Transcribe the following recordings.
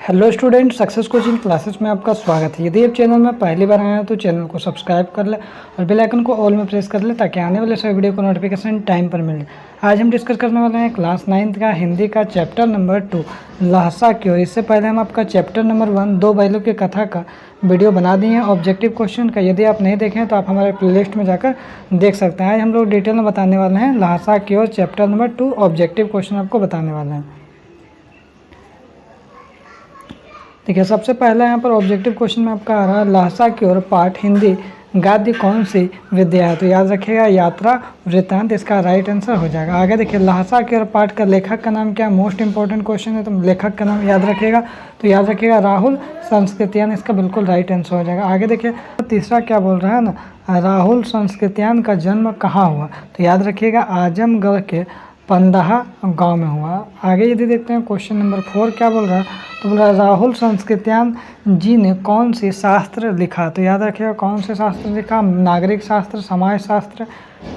Hello student, success coaching classes में आपका स्वागत है। यदि आप चैनल में पहली बार आए हैं तो चैनल को सब्सक्राइब कर ले और बेल आइकन को ऑल में प्रेस कर ले ताकि आने वाले सभी वीडियो को नोटिफिकेशन टाइम पर मिले। आज हम डिस्कस करने वाले हैं क्लास 9th का हिंदी का चैप्टर नंबर 2 लहसा की ओर। इससे पहले हम आपका चैप्टर नंबर 1 दो बैलों की कथा का वीडियो बना दिए हैं ऑब्जेक्टिव क्वेश्चन का। यदि आप नहीं देखें तो आप हमारे प्लेलिस्ट में जाकर देख सकते हैं। आज हम लोग डिटेल में बताने वाले हैं लहसा की ओर चैप्टर नंबर 2 ऑब्जेक्टिव क्वेश्चन आपको बताने वाले हैं। देखिए, सबसे पहला यहाँ पर ऑब्जेक्टिव क्वेश्चन में आपका आ रहा है लहसा की ओर पाठ हिंदी गद्य कौन सी विद्या है। तो याद रखिएगा यात्रा वृत्तांत इसका राइट आंसर हो जाएगा। आगे देखिए, लहसा की ओर पाठ का लेखक का नाम क्या है। मोस्ट इंपॉर्टेंट क्वेश्चन है, तो लेखक का नाम याद रखिएगा। तो याद रखिएगा राहुल संस्कृतियान इसका बिल्कुल राइट आंसर हो जाएगा। आगे देखिए, तीसरा क्या बोल रहा है ना, राहुल संस्कृतियान का जन्म कहाँ हुआ। तो याद रखिएगा आजमगढ़ के पंदहा गांव में हुआ। आगे यदि देखते हैं क्वेश्चन नंबर 4 क्या बोल रहा है, तो बोल रहा है राहुल संस्कृत्यान जी ने कौन सी शास्त्र लिखा। तो याद रखिएगा कौन से शास्त्र लिखा, नागरिक शास्त्र, समाज शास्त्र,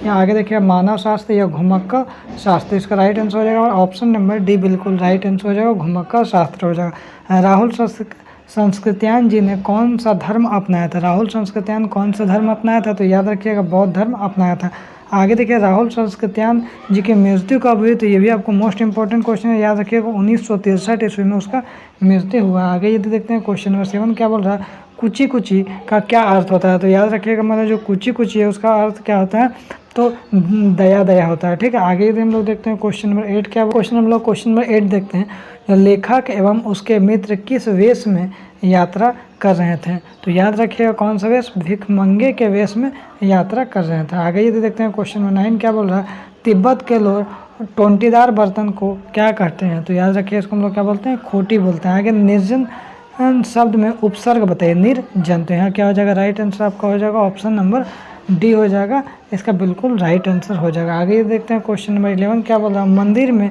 या आगे देखिए मानव शास्त्र या घुमक्कर शास्त्र। इसका राइट आंसर हो जाएगा और ऑप्शन नंबर डी बिल्कुल राइट आंसर हो जाएगा, घुमक्कर शास्त्र हो जाएगा। राहुल संस्कृत्यान जी ने कौन सा धर्म अपनाया था। राहुल संस्कृत्यान कौन सा धर्म अपनाया था, तो याद रखिएगा बौद्ध धर्म अपनाया था। आगे देखिए, राहुल संस्कृत्यान जी की मृत्यु कब हुई। तो ये भी आपको मोस्ट इंपॉर्टेंट क्वेश्चन है, याद रखिएगा 1963 ईस्वी में उसका मृत्यु हुआ। आगे यदि देखते हैं क्वेश्चन नंबर 7 क्या बोल रहा है, कुची कुची का क्या अर्थ होता है। तो याद रखिएगा मतलब जो कुची कुची है उसका अर्थ क्या होता है, तो दया दया होता है। ठीक है, आगे यदि हम लोग देखते हैं क्वेश्चन नंबर 8 क्या, क्वेश्चन नंबर 8 देखते हैं, लेखक एवं उसके मित्र किस वेश में यात्रा कर रहे थे। तो याद रखिएगा कौन सा वेश, भिखमंगे के वेश में यात्रा कर रहे थे। आगे यदि देखते हैं क्वेश्चन नंबर 9 क्या बोल रहा है, तिब्बत के लोग टोंटीदार बर्तन को क्या कहते हैं। तो याद रखिए इसको हम लोग क्या बोलते हैं, खोटी बोलते हैं। आगे निर्जन शब्द में उपसर्ग बताइए, निर्जन। तो यहाँ क्या हो जाएगा, राइट आंसर आपका हो जाएगा ऑप्शन नंबर डी हो जाएगा, इसका बिल्कुल राइट आंसर हो जाएगा। आगे ये देखते हैं क्वेश्चन नंबर 11 क्या बोल रहा है, मंदिर में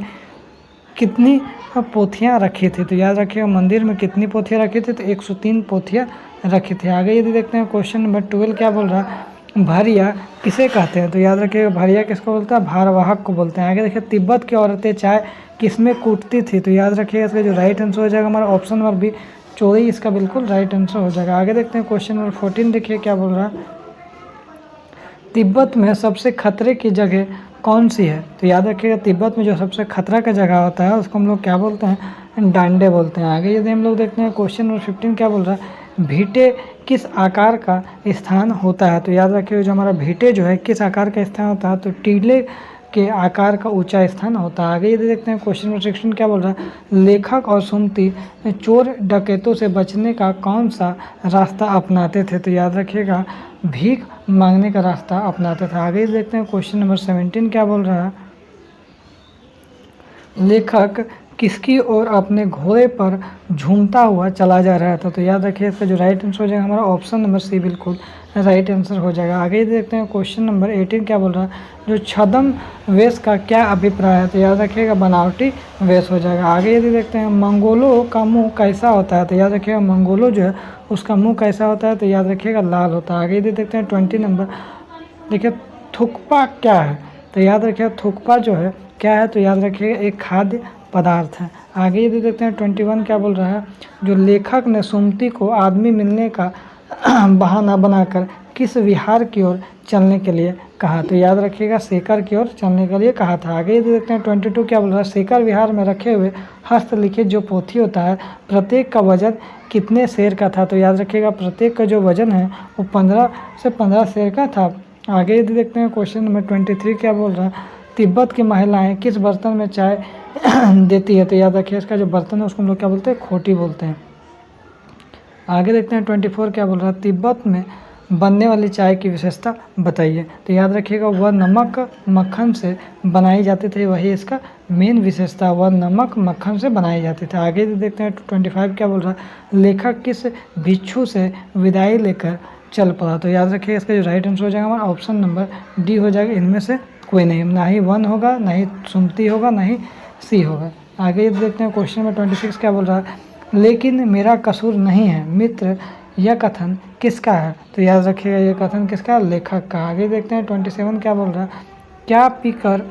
कितनी पोथियाँ रखी थी। तो याद रखिएगा मंदिर में कितनी पोथियाँ रखी थी, तो 103 पोथियाँ रखी थी। आगे यदि देखते हैं क्वेश्चन नंबर 12 क्या बोल रहा है, भरिया किसे कहते हैं। तो याद रखिएगा भरिया किसको बोलता है, भारवाहक को बोलते हैं। आगे देखिए, तिब्बत की औरतें चाय किसमें कूटती थी। तो याद रखिएगा इसका जो राइट आंसर हो जाएगा हमारा ऑप्शन नंबर बी, चोरी इसका बिल्कुल राइट आंसर हो जाएगा। आगे देखते हैं क्वेश्चन नंबर 14 देखिए क्या बोल रहा है, तिब्बत में सबसे खतरे की जगह कौन सी है। तो याद रखिएगा तिब्बत में जो सबसे खतरा का जगह होता है उसको हम लोग क्या बोलते हैं, डांडे बोलते हैं। आगे यदि हम लोग देखते हैं क्वेश्चन नंबर 15 क्या बोल रहा है, भीटे किस आकार का स्थान होता है। तो याद रखिएगा जो हमारा भीटे जो है किस आकार का स्थान होता है, तो टीले के आकार का ऊंचा स्थान होता है। आगे यदि देखते हैं क्वेश्चन नंबर 16 क्या बोल रहा है, लेखक और सुमति चोर डकैतों से बचने का कौन सा रास्ता अपनाते थे। तो याद रखिएगा भीख मांगने का रास्ता अपनाते थे। आगे देखते हैं क्वेश्चन नंबर 17 क्या बोल रहा है, लेखक किसकी ओर अपने घोड़े पर झूमता हुआ चला जा रहा था। तो याद रखिए इसका जो राइट आंसर हो जाएगा हमारा ऑप्शन नंबर सी बिल्कुल राइट आंसर हो जाएगा। आगे देखते हैं क्वेश्चन नंबर 18 क्या बोल रहा है, जो छद्म वेश का क्या अभिप्राय है। तो याद रखिएगा बनावटी वेश हो जाएगा। आगे यदि देखते हैं मंगोलों का मुंह कैसा होता है। तो याद रखिएगा मंगोलों जो है उसका मुंह कैसा होता है, तो याद रखिएगा लाल होता है। आगे यदि देखते हैं 20 नंबर देखिए, थुक्पा क्या है। तो याद रखिएगा थुक्पा जो है क्या है, तो याद रखिएगा एक खाद्य पदार्थ है। आगे यदि देखते हैं 21 क्या बोल रहा है, जो लेखक ने सुमति को आदमी मिलने का बहाना बनाकर किस विहार की ओर चलने के लिए कहा। तो याद रखिएगा शेखर की ओर चलने के लिए कहा था। आगे यदि देखते हैं 22 क्या बोल रहा है, शेखर विहार में रखे हुए हस्तलिखित जो पोथी होता है प्रत्येक का वजन कितने शेर का था। तो याद रखिएगा प्रत्येक का जो वजन है वो 15 से 15 शेर का था। आगे यदि देखते हैं क्वेश्चन नंबर 23 क्या बोल रहा है, तिब्बत की महिलाएं किस बर्तन में चाय देती है। तो याद रखिए इसका जो बर्तन है उसको हम लोग क्या बोलते हैं, खोटी बोलते हैं। आगे देखते हैं 24 क्या बोल रहा है, तिब्बत में बनने वाली चाय की विशेषता बताइए। तो याद रखिएगा वह नमक मक्खन से बनाई जाती थी, वही इसका मेन विशेषता, वह नमक मक्खन से बनाई जाती थी। आगे देखते हैं 25 क्या बोल रहा है, लेखक किस भिक्षु से विदाई लेकर चल पड़ा। तो याद रखिएगा इसका जो राइट आंसर हो जाएगा हमारा ऑप्शन नंबर डी हो जाएगा, इनमें से कोई नहीं, ना ही 1 होगा, ना ही सुमति होगा, ना ही सी होगा। आगे देखते हैं क्वेश्चन नंबर 26 क्या बोल रहा है, लेकिन मेरा कसूर नहीं है मित्र, यह कथन किसका है। तो याद रखिएगा यह कथन किसका है, लेखक का। आगे देखते हैं 27 क्या बोल रहा है, क्या पीकर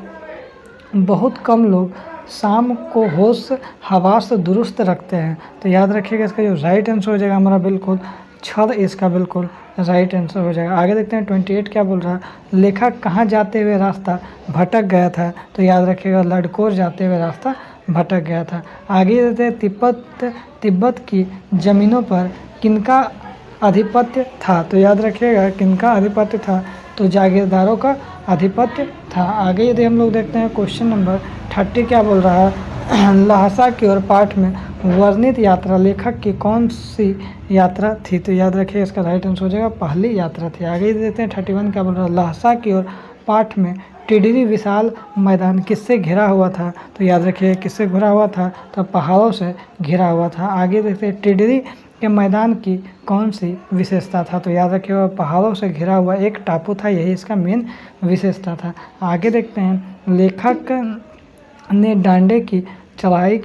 बहुत कम लोग शाम को होश हवास दुरुस्त रखते हैं। तो याद रखिएगा इसका जो राइट आंसर हो जाएगा हमारा बिल्कुल छद इसका बिल्कुल राइट आंसर हो जाएगा। आगे देखते हैं 28 क्या बोल रहा है, लेखक कहाँ जाते हुए रास्ता भटक गया था। तो याद रखिएगा लडकोर जाते हुए रास्ता भटक गया था। आगे देखते हैं तिब्बत की ज़मीनों पर किनका आधिपत्य था। तो याद रखिएगा किनका आधिपत्य था, तो जागीरदारों का आधिपत्य था। आगे यदि हम लोग देखते हैं क्वेश्चन नंबर 30 क्या बोल रहा है, लहासा की ओर पाठ में वर्णित यात्रा लेखक की कौन सी यात्रा थी। तो याद रखिए इसका राइट आंसर हो जाएगा पहली यात्रा थी। आगे देखते हैं 31 क्या बोल रहा है, लहासा की ओर पाठ में टिडरी विशाल मैदान किससे घिरा हुआ था। तो याद रखिए किससे घिरा हुआ था, तो पहाड़ों से घिरा हुआ था। आगे देखते हैं टिडरी के मैदान की कौन सी विशेषता था। तो याद रखिए पहाड़ों से घिरा हुआ एक टापू था, यही इसका मेन विशेषता था। आगे देखते हैं लेखक ने डांडे की चढ़ाई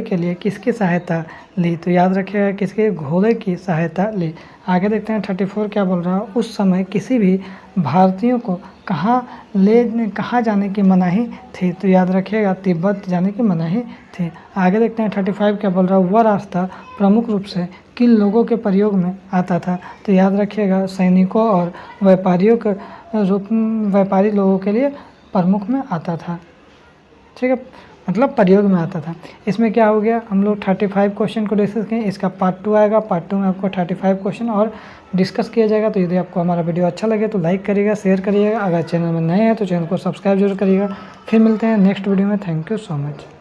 के लिए किसकी सहायता ली। तो याद रखिएगा किसके, घोड़े की सहायता ली। आगे देखते हैं 34 क्या बोल रहा है, उस समय किसी भी भारतीयों को कहाँ जाने की मनाही थी। तो याद रखिएगा तिब्बत जाने की मनाही थी। आगे देखते हैं 35 क्या बोल रहा है, वह रास्ता प्रमुख रूप से किन लोगों के प्रयोग में आता था। तो याद रखिएगा सैनिकों और व्यापारी लोगों के लिए प्रमुख में आता था। ठीक है, मतलब प्रयोग में आता था। इसमें क्या हो गया, हम लोग 35 क्वेश्चन को डिस्कस करें। इसका पार्ट 2 आएगा, पार्ट 2 में आपको 35 क्वेश्चन और डिस्कस किया जाएगा। तो यदि आपको हमारा वीडियो अच्छा लगे तो लाइक करिएगा, शेयर करिएगा। अगर चैनल में नए हैं तो चैनल को सब्सक्राइब जरूर करिएगा। फिर मिलते हैं नेक्स्ट वीडियो में। Thank you so much.